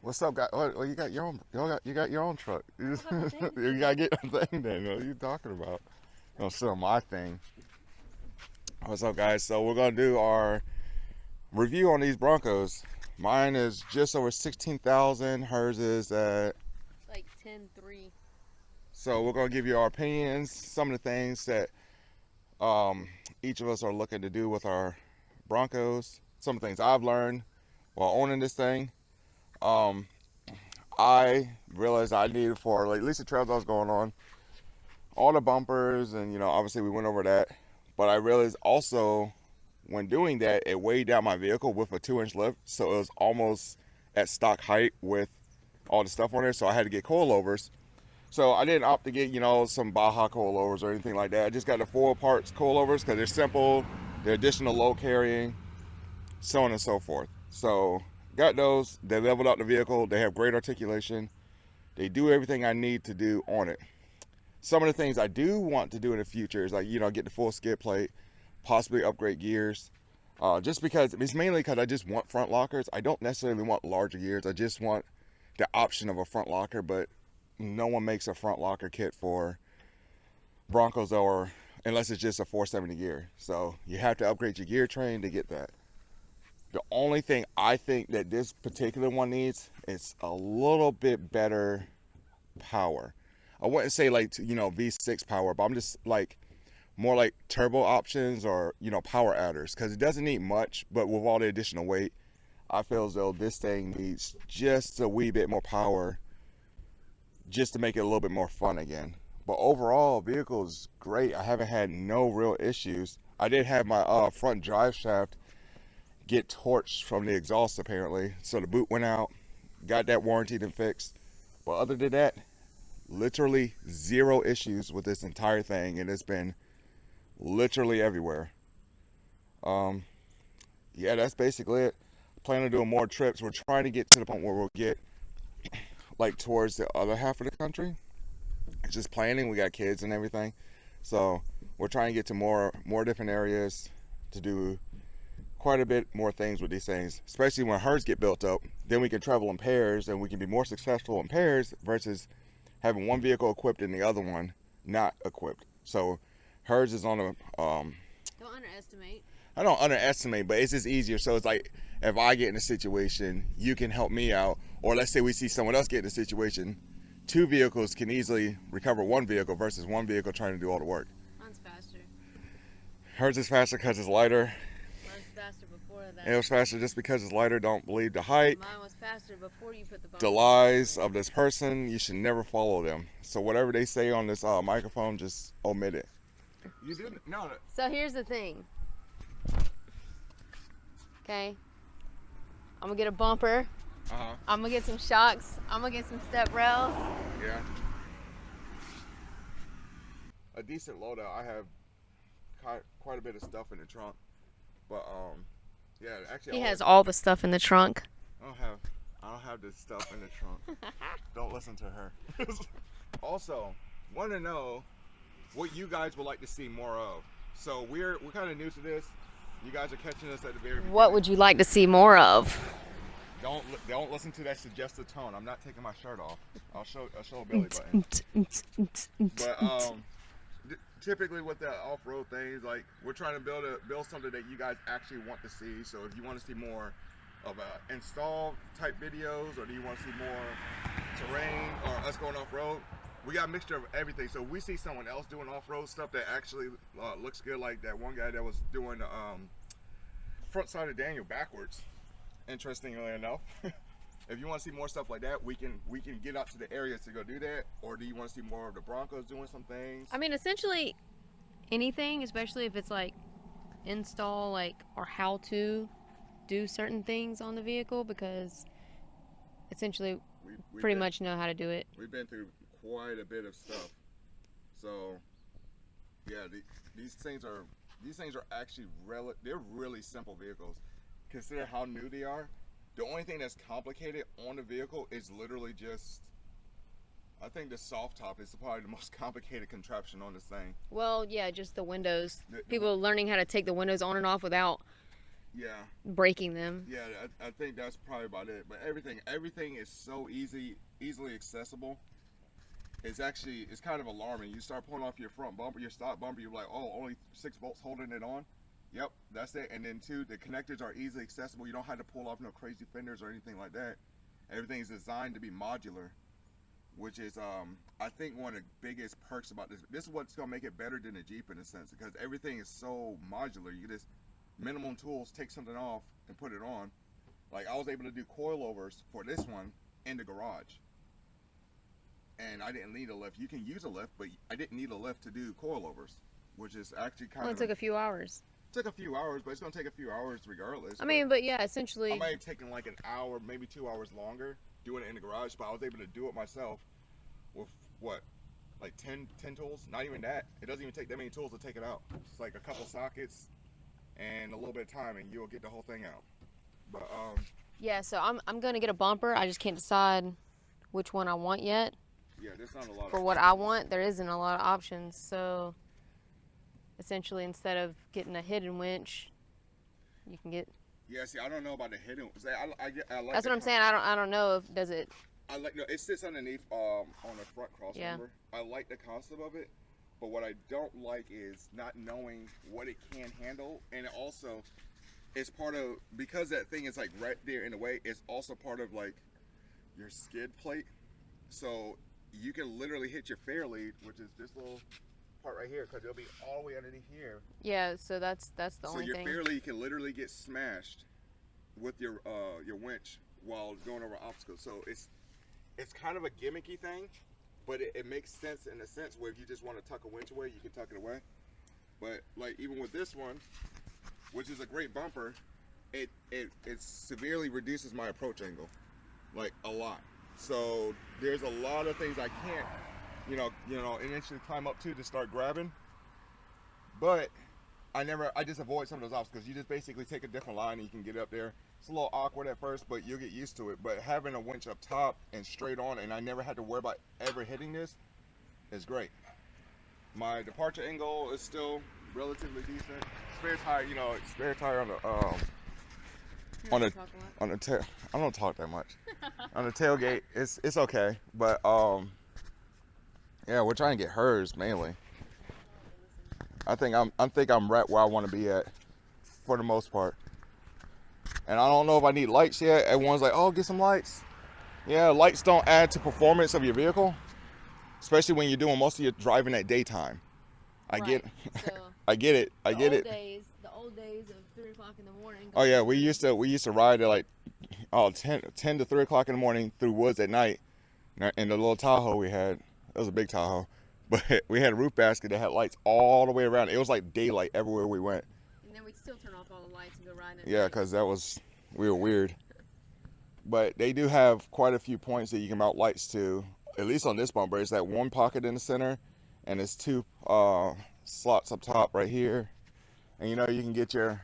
What's up, guy? Oh, you got your own. You got your own truck. You I got my thing. gotta get your thing then. What are you talking about? Don't sit on my thing. What's up, guys? So we're gonna do our review on these Broncos. Mine is just over 16,000. Hers is at. Like 10-3. So we're gonna give you our opinions, some of the things that um, each of us are looking to do with our Broncos. Some of the things I've learned while owning this thing. Um, I realized I needed for like, at least the trails I was going on, all the bumpers, and obviously we went over that. But I realized also when doing that, it weighed down my vehicle with a 2-inch lift, so it was almost at stock height with all the stuff on there. So I had to get coilovers. So I didn't opt to get some Baja coilovers or anything like that. I just got the 4 parts coilovers because they're simple, they're additional load carrying, so on and so forth. So got those. They leveled out the vehicle. They have great articulation. They do everything I need to do on it. Some of the things I do want to do in the future is like get the full skid plate, possibly upgrade gears. Just because it's mainly because I just want front lockers. I don't necessarily want larger gears. I just want the option of a front locker, but no one makes a front locker kit for Broncos or unless it's just a 470 gear. So you have to upgrade your gear train to get that. The only thing I think that this particular one needs is a little bit better power. I wouldn't say like V6 power, but I'm just like more like turbo options or power adders, because it doesn't need much, but with all the additional weight, I feel as though this thing needs just a wee bit more power just to make it a little bit more fun again. But overall, vehicle is great. I haven't had no real issues. I did have my front drive shaft get torched from the exhaust apparently, so the boot went out. Got that warranted and fixed. But other than that, literally zero issues with this entire thing, and it's been literally everywhere. Yeah, that's basically it. Plan on doing more trips. We're trying to get to the point where we'll get like towards the other half of the country. It's just planning. We got kids and everything, so we're trying to get to more different areas to do quite a bit more things with these things, especially when hers get built up. Then we can travel in pairs and we can be more successful in pairs versus having one vehicle equipped and the other one not equipped. So hers is on a Don't underestimate. I don't underestimate, but it's just easier. So it's like if I get in a situation, you can help me out, or let's say we see someone else get in a situation, 2 vehicles can easily recover 1 vehicle versus 1 vehicle trying to do all the work. Mine's faster. Hers is faster because it's lighter. Mine's faster before that. And it was faster just because it's lighter. Don't believe the hype. Mine was faster before you put the The lies of this person. You should never follow them. So whatever they say on this microphone, just omit it. You didn't? No. So here's the thing. Okay. I'm gonna get a bumper. I'm gonna get some shocks. I'm gonna get some step rails. Yeah. A decent loadout. I have quite a bit of stuff in the trunk, but yeah, actually He has all the stuff in the trunk. I don't have this stuff in the trunk. Don't listen to her. Also, want to know what you guys would like to see more of. So we're kind of new to this. You guys are catching us at the very beginning. What would you like to see more of? Don't listen to that suggestive tone. I'm not taking my shirt off. I'll show a belly button. But typically with the off-road things, like we're trying to build something that you guys actually want to see. So if you want to see more of install type videos, or do you want to see more terrain or us going off-road, we got a mixture of everything. So we see someone else doing off-road stuff that actually looks good, like that one guy that was doing front side of Daniel backwards, interestingly enough. If you want to see more stuff like that, we can get out to the areas to go do that. Or do you want to see more of the Broncos doing some things? I mean, essentially anything, especially if it's like install, like, or how to do certain things on the vehicle, because essentially we pretty much know how to do it. We've been through quite a bit of stuff. So yeah, these things are actually they're really simple vehicles. Consider how new they are. The only thing that's complicated on the vehicle is literally just, I think the soft top is probably the most complicated contraption on this thing. Well, yeah, just the windows. People learning how to take the windows on and off without Yeah. breaking them. Yeah, I think that's probably about it. But everything is so easily accessible. It's kind of alarming. You start pulling off your front bumper, your stock bumper, you're like, oh, only 6 bolts holding it on. Yep, that's it. And then two, the connectors are easily accessible. You don't have to pull off no crazy fenders or anything like that. Everything is designed to be modular, which is I think one of the biggest perks about this. This is what's gonna make it better than a Jeep in a sense, because everything is so modular. You just minimum tools, take something off and put it on. Like I was able to do coilovers for this one in the garage, and I didn't need a lift. You can use a lift, but I didn't need a lift to do coilovers, which is actually kind Well, of it took a few hours. took a few hours, but it's gonna take a few hours regardless. I mean, but yeah, essentially. I might have taken like an hour, maybe 2 hours longer doing it in the garage, but I was able to do it myself with what, like 10 tools? Not even that. It doesn't even take that many tools to take it out. It's like a couple sockets and a little bit of time, and you'll get the whole thing out. But Yeah, so I'm gonna get a bumper. I just can't decide which one I want yet. yeah, there's not a lot. For what I want, there isn't a lot of options. So essentially, instead of getting a hidden winch, you can get. Yeah, see, I don't know about the hidden. I like. That's what I'm saying. I don't know if does it. I like, no, it sits underneath on the front cross Yeah. member. I like the concept of it, but what I don't like is not knowing what it can handle, and it also it's part of, because that thing is like right there in the way. It's also part of like your skid plate, so you can literally hit your fair lead, which is this little part right here, because it'll be all the way underneath here. Yeah, so that's the So only your thing. fair lead can literally get smashed with your winch while going over obstacles. So it's kind of a gimmicky thing, but it makes sense in a sense where if you just want to tuck a winch away, you can tuck it away. But like even with this one, which is a great bumper, it severely reduces my approach angle, like a lot. So there's a lot of things I can't, initially climb up to start grabbing. But I just avoid some of those obstacles. You just basically take a different line and you can get up there. It's a little awkward at first, but you'll get used to it. But having a winch up top and straight on, and I never had to worry about ever hitting this, is great. My departure angle is still relatively decent. Spare tire on the tail. I don't talk that much. On the tailgate, it's okay, but yeah, we're trying to get hers mainly. I think I'm right where I want to be at, for the most part. And I don't know if I need lights yet. Everyone's like, oh, get some lights. Yeah, lights don't add to performance of your vehicle, especially when you're doing most of your driving at daytime. I get So I get it. I get it. The old days of 3 o'clock in the morning. Oh yeah, we used to ride at like 10 to 3 o'clock in the morning through woods at night in the little Tahoe we had. It was a big Tahoe, but we had a roof basket that had lights all the way around. It was like daylight everywhere we went. And then we'd still turn off all the lights and go riding. Yeah, because we were weird. But they do have quite a few points that you can mount lights to. At least on this bumper, it's that one pocket in the center, and it's 2 slots up top right here. And you can get your.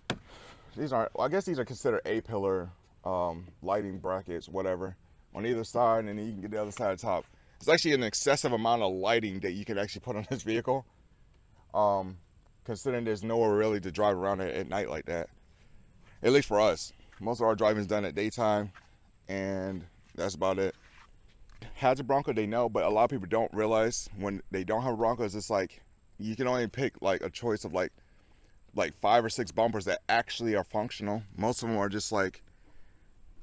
I guess these are considered A-pillar lighting brackets, whatever, on either side, and then you can get the other side top. It's actually an excessive amount of lighting that you can actually put on this vehicle, considering there's nowhere really to drive around at night like that. At least for us. Most of our driving is done at daytime, and that's about it. Has a Bronco, they know, but a lot of people don't realize when they don't have a Bronco, it's just like you can only pick like a choice of like 5 or 6 bumpers that actually are functional. Most of them are just like,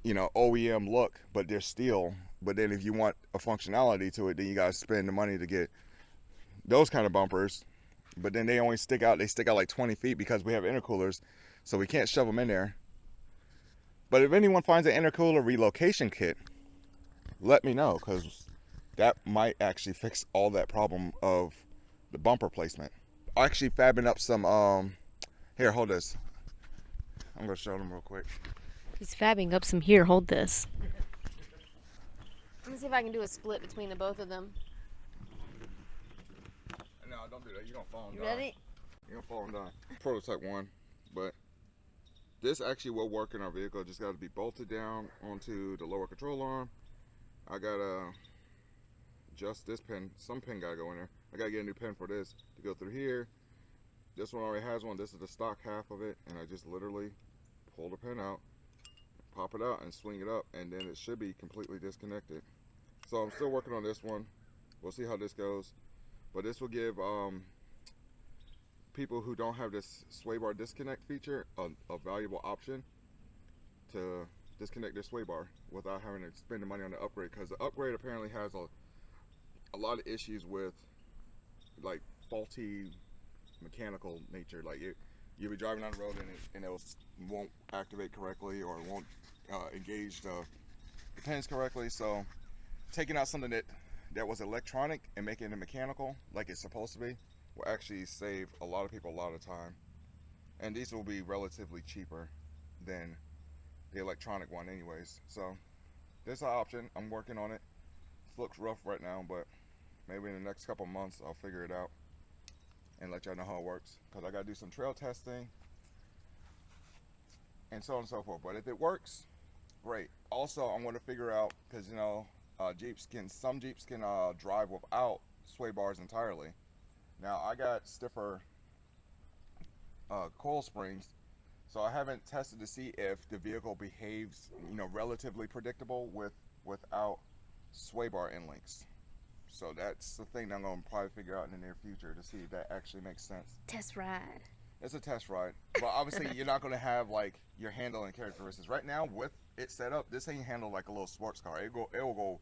OEM look, but they're steel. But then if you want a functionality to it, then you gotta spend the money to get those kind of bumpers. But then they stick out like 20 feet because we have intercoolers, so we can't shove them in there. But if anyone finds an intercooler relocation kit, let me know, because that might actually fix all that problem of the bumper placement. I'm actually fabbing up some, here, hold this. I'm gonna show them real quick. He's fabbing up some here. Hold this. Let me see if I can do a split between the both of them. No, don't do that. You're gonna fall and You die. ready? You're gonna fall and die. Prototype 1, but this actually will work in our vehicle. Just got to be bolted down onto the lower control arm. I gotta adjust this pin. Some pin gotta go in there. I gotta get a new pin for this to go through here. This one already has one. This is the stock half of it, and I just literally pull the pin out, pop it out, and swing it up, and then it should be completely disconnected. So I'm still working on this one. We'll see how this goes, but this will give people who don't have this sway bar disconnect feature a valuable option to disconnect their sway bar without having to spend the money on the upgrade, because the upgrade apparently has a lot of issues with like faulty mechanical nature. Like you'll be driving down the road and it won't activate correctly, or it won't engage the pins correctly. So taking out something that was electronic and making it mechanical like it's supposed to be will actually save a lot of people a lot of time, and these will be relatively cheaper than the electronic one anyways. So there's an option. I'm working on it. This looks rough right now, but maybe in the next couple months I'll figure it out and let y'all know how it works, because I gotta do some trail testing and so on and so forth. But if it works, great. Also, I'm going to figure out, because you know, some Jeeps can drive without sway bars entirely. Now I got stiffer coil springs, so I haven't tested to see if the vehicle behaves, you know, relatively predictable without sway bar end links. So that's the thing that I'm going to probably figure out in the near future to see if that actually makes sense. Test ride. It's a test ride, but obviously you're not going to have like your handling characteristics. Right now with it set up, this ain't handled like a little sports car. It will go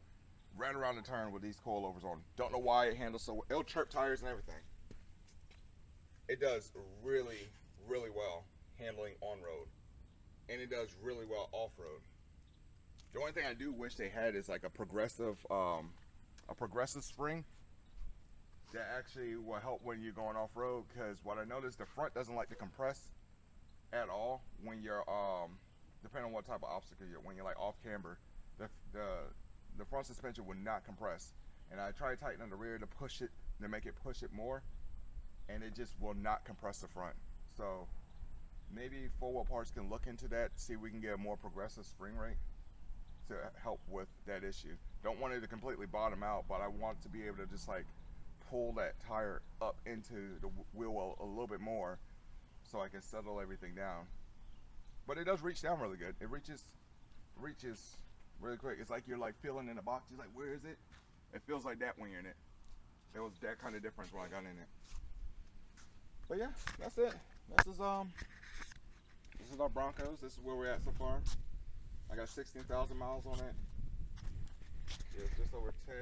right around the turn with these coilovers on. Don't know why it handles so well. It'll chirp tires and everything. It does really, really well handling on road, and it does really well off road. The only thing I do wish they had is like a progressive spring that actually will help when you're going off road, because what I noticed, the front doesn't like to compress at all when you're depending on what type of obstacle when you're like off camber, the front suspension will not compress, and I try tightening the rear to push it, to make it push it more, and it just will not compress the front. So maybe 4 Wheel Parts can look into that, see if we can get a more progressive spring rate to help with that issue. Don't want it to completely bottom out, but I want to be able to just like pull that tire up into the wheel well a little bit more so I can settle everything down. But it does reach down really good. It reaches really quick. It's like you're like feeling in a box. You're like, where is it? It feels like that when you're in it. It was that kind of difference when I got in it. But yeah, that's it. This is our Broncos. This is where we're at so far. I got 16,000 miles on it. Yeah, just over 10.